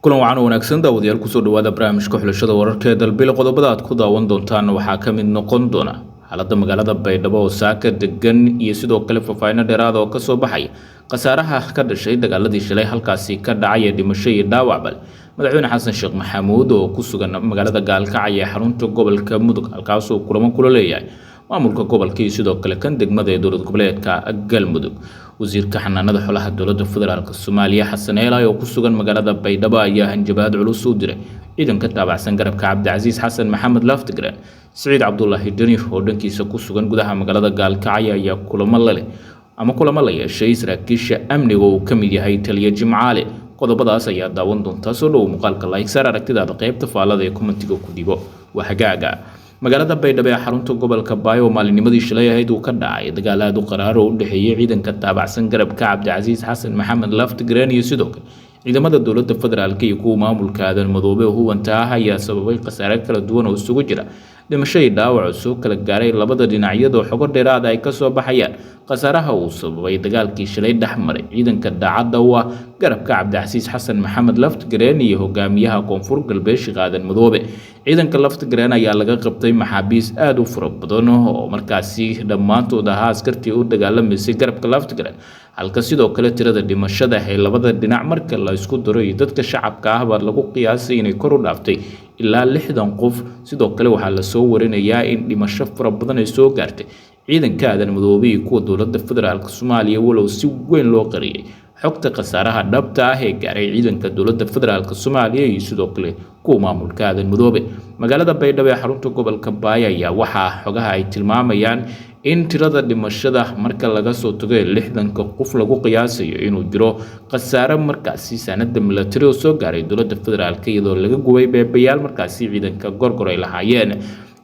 kulan wacan wanaagsan daawadayaal kusoo dhawaada barnaamijka xulashada wararka ee dalbil qodobada aad ku daawan doontaan waxaa ka mid noqon doona xaaladda magaalada Baydhabo oo saaka degan iyo sidoo kale faahfaahin dheeraad oo ka soo baxay khasaaraha ka dhashay dagaaladii shalay halkaasi ka dhacay dhimasho iyo dhaawac madaxweyne xasan sheekh maxamuud oo ku sugan magaalada Gaalkacyo ee xarunta gobolka Mudug halkaas oo kulamo kula leeyahay maamulka gobolka iyo sidoo kale kan degmada ee dowlad goboleedka Galmudug wasiirka xanaanada xoolaha dowladda federaalka Soomaaliya Xasan Eelay oo ku sugan magaalada Baydhabo ayaa hanjabaad culus u diray ciidanka taabacsan garabka Cabdicasiis Xasan Maxamed Laftigreen Saciid Cabdullaahi Dani oo dhankiisa ku sugan gudaha magaalada Gaalkacyo ayaa kulamo la yeeshay saraakiisha amniga oo ka mid yahay taliye Jimcaale qodobadaas ayaa daawan doonta soo dhow muuqaalka like sar aragtidaada qaybta faalada ee commentiga ku dhibo waxagaaga magaalada Baydhabo ee xarunta gobolka Baayo maalinimadii shalay ahayd uu ka dhacay dagaal aad u qaraar oo u dhaxeeyay ciidanka taabacsan garabka Cabdicasiis Xasan Maxamed Laftigreen iyo sidoo kale ciidamada dowladda federaalka iyo kuwa maamulka aadan madoobe oo huwanta ah ayaa sababay khasaare kala duwan oo isugu jira dhimasho iyo dhaawac soo kala gaaray labada dhinacyadoo xogo dheeraad ay ka soo baxayaan khasaaraha uu sababay dagaalkii shalay dhexmaray ciidanka daacadda u ah garabka Cabdicasiis Xasan Maxamed Laftigreen iyo hogaamiyaha koonfur galbeed aadan madoobe ciidanka Laftigreen ayaa laga qabtay maxaabiis aad u fara badan oo markaasi dhammaantood ahaa askartii u dagaalamayay garabka Laftigreen halka sidoo kale tirada dhimashada ee labada dhinac marka la isku daro iyo dadka shacabka ah baa lagu qiyaasay inay kor u dhaaftay ilaa 60 qof sidoo kale waxaa la soo warinayaa in dhimasho fara badan ay soo gaartay ciidanka aadan madoobe iyo kuwa dowladda federaalka Soomaaliya walow si weyn loo qariyay xogta khasaaraha dhabta ah ee gaaray ciidanka dowladda federaalka Soomaaliya iyo sidoo kale kuwa maamulka aadan madoobe magaalada Baydhabo ee xarunta gobolka Baayo ayaa waxaa xogaha ay tilmaamayaan in tirada dhimashada marka laga soo tago 60 qof lagu qiyaasayo inuu jiro khasaare markaasi sanadda military oo soo gaaray dowladda federaalka iyadoo laga gubay beebayaal markaasi ciidanka gorgor ay lahaayeen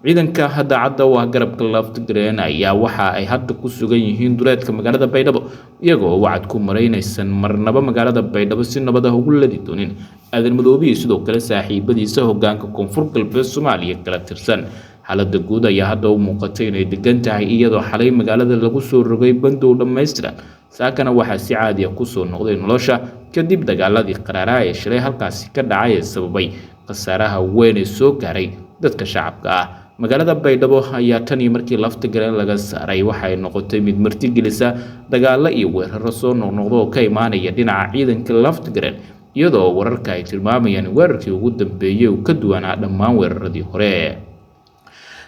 ciidanka daacadda waa garabka Laftigreen ayaa waxa ay hadda ku sugan yihiin duleedka magaalada Baydhabo iyagoo wacad ku mareynaysan marnaba magaalada Baydhabo si nabad ah ugu ladi doonin aadan madoobe sidoo kale saaxiibadiisa hoggaanka koonfur galbeed Soomaaliya kala tirsan xaaladda guud ayaa hadda u muuqatay inay degan tahay iyadoo xalay magaalada lagu soo rogay bandow dhammaystiran saakana waxaa si caadi ah ku soo noqday nolosha kadib dagaaladii qaraaraha ee shalay halkaasi ka dhacay ee sababay khasaaraha weyn ee soo gaaray dadka shacabka ah magaalada Baydhabo ayaa tan iyo markii Laftigreen laga saaray waxay noqotay mid martigelisa dagaalo iyo weeraro soo noqnoqdo oo ka imaanaya dhinaca ciidanka Laftigreen iyadoo wararka ay tilmaamayaan weerarkii ugu dambeeyay uu ka duwanaa dhammaan weeraradii hore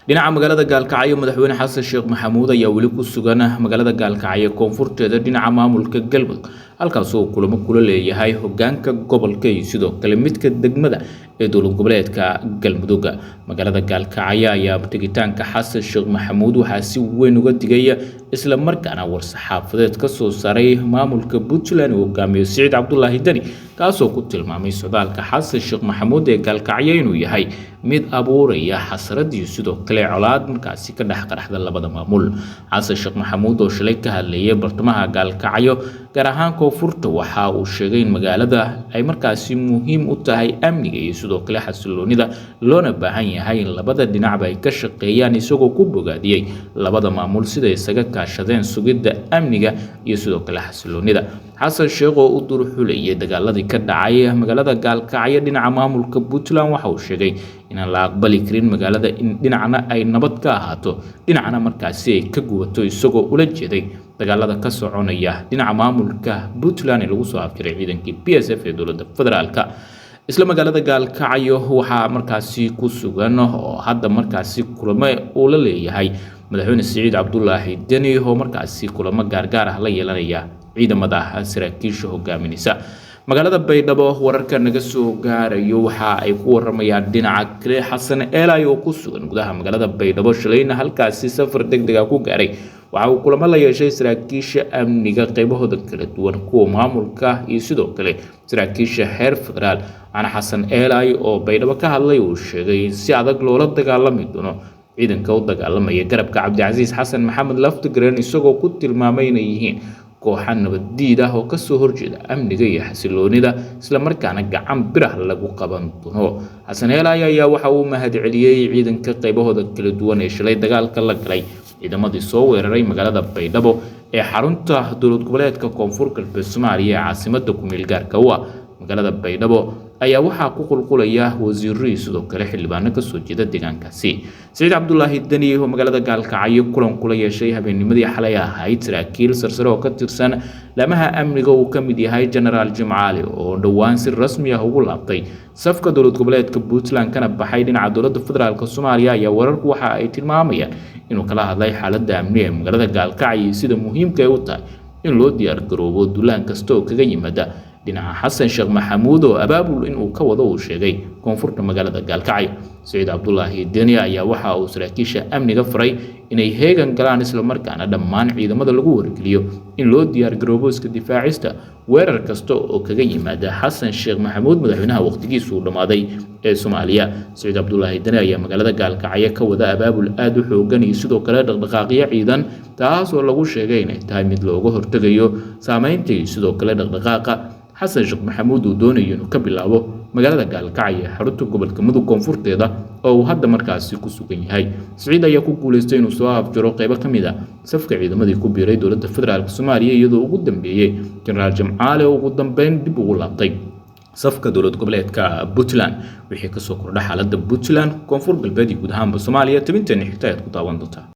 dhinaca magaalada Gaalkacyo madaxweyne Xasan Sheekh Maxamuud ayaa wali ku sugan magaalada Gaalkacyo koonfurteeda dhinaca maamulka Galmudug halkaas oo kulamo kula leeyahay hoggaanka gobolka iyo sidoo kale midka degmada ee dowlad goboleedka Galmudug magaalada Gaalkacyo ayaa tegitaanka Xasan Sheekh Maxamuud waxaa si weyn uga digay isla markaana war-saxaafadeed ka soo saaray maamulka Puntland oo hogaamiyo Saciid Cabdullaahi Dani kaasoo ku tilmaamay socdaalka Xasan Sheekh Maxamuud ee Gaalkacyo inuu yahay mid abuuraya xasarad iyo sidoo kale colaad markaasi ka dhex qaraxda labada maamul Xasan Sheekh Maxamuud oo shalay ka hadlayay bartamaha Gaalkacyo gaar ahaan koonfurta waxa uu sheegay in magaalada ay markaasi muhiim u tahay amniga iyo sidoo kale xasiloonida loona baahan yahay in labada dhinacba ay ka shaqeeyaan isagoo ku bogaadiyay labada maamul sida isaga kaashadeen sugidda amniga iyo sidoo kale xasiloonida Xasan Sheekh oo u durxulayay dagaaladii ka dhacay magaalada Gaalkacyo dhinaca maamulka Puntland waxa uu sheegay in la aqbali karin magaalada in dhinacna ay nabad ka ahaato dhinacna markaasi ay ka gubato isagoo ula jeeday dagaalada ka soconaya dhinaca maamulka Puntland ee lagu soo afjiray ciidankii PSF ee dowladda federaalka isla magaalada Gaalkacyo waxaa markaasi ku sugan oo hadda markaasi kulamo uu la leeyahay madaxweyne Saciid Cabdullaahi Dani oo markaasi kulamo gaargaar ah la yeelanaya ciidamada saraakiisha hogaaminaysa magaalada Baydhabo wararka naga soo gaarayo waxa ay ku waramayaan dhinaca kale Xasan Eelay oo ku sugan gudaha magaalada Baydhabo shalayna halkaasi safar degdeg ah ku gaaray waxa uu kulamo la yeeshay saraakiisha amniga qaybahooda kala duwan kuwa maamulka iyo sidoo kale saraakiisha heer federaal ana Xasan Eelay oo Baydhabo ka hadlay uu sheegay in si adag loola dagaalami doono ciidanka u dagaalamaya garabka Cabdicasiis Xasan Maxamed Laftigreen isagoo ku tilmaamay inay yihiin kooxo nabadiid ah oo ka soo horjeeda amniga iyo xasiloonida isla markaana gacan birah lagu qaban doono Xasan Eelay ayaa waxa uu mahadceliyay ciidanka qaybahooda kala duwan ee shalay dagaalka la galay ciidamadii soo weeraray magaalada Baydhabo ee xarunta dowlad goboleedka koonfur galbeed Soomaaliya ee caasimadda ku meel gaarka ah magaalada Baydhabo ayaa waxaa ku qulqulaya wasiirro sidoo kale xildhibaano ka soo jeeda deegaankaasi. Saciid Cabdullaahi Dani oo magaalada Gaalkacyo kulan kula yeeshay habeennimadii xalay ahayd saraakiil sarsare oo ka tirsan lamaha amniga uu ka mid yahay Generaal Jimcaale oo dhowaan si rasmi ah ugu laabtay safka dowlad goboleedka Puntland kana baxay dhinaca dowladda federaalka Soomaaliya ayaa wararku waxa ay tilmaamayaan inuu kala hadlay xaaladda amni ee magaalada Gaalkacyo sida muhiimka ay u tahay in loo diyaar garoobo duulaan kasta oo kaga yimaada dhinaca Xasan Sheekh Maxamuud oo abaabul in uu ka wado uu sheegay koonfurta magaalada Gaalkacyo. Saciid Cabdullaahi Dani ayaa waxa uu saraakiisha amniga faray inay heegan galaan isla markaana dhammaan ciidamada lagu wargeliyo in loo diyaar garoobo iska difaacista weerar kasta oo kaga yimaada Xasan Sheekh Maxamuud madaxweynaha waqtigiisu dhamaaday ee Soomaaliya. Saciid Cabdullaahi Dani ayaa magaalada Gaalkacyo ka wada abaabul aad u xoogan iyo sidoo kale dhaqdhaqaaqyo ciidan taas oo lagu sheegay inay tahay mid looga hortagayo saameynta iyo sidoo kale dhaqdhaqaaqa Xasan Sheekh Maxamuud uu doonayo inuu ka bilaabo magaalada Gaalkacyo xarunta gobolka Mudug koonfurteeda oo uu hadda markaasi ku sugan yahay. Saciid ayaa ku guuleystay inuu soo afjaro qaybo ka mid ah safka ciidamadii ku biiray dowladda federaalka Soomaaliya iyadoo ugu dambeeyay Generaal Jimcaale oo ugu dambeyn dib ugu laabtay safka dowlad goboleedka Puntland. wixii ka soo kordha xaaladda Puntland koonfur galbeed iyo guud ahaan Soomaaliya tabintan xigta aad ku daawan doontaa.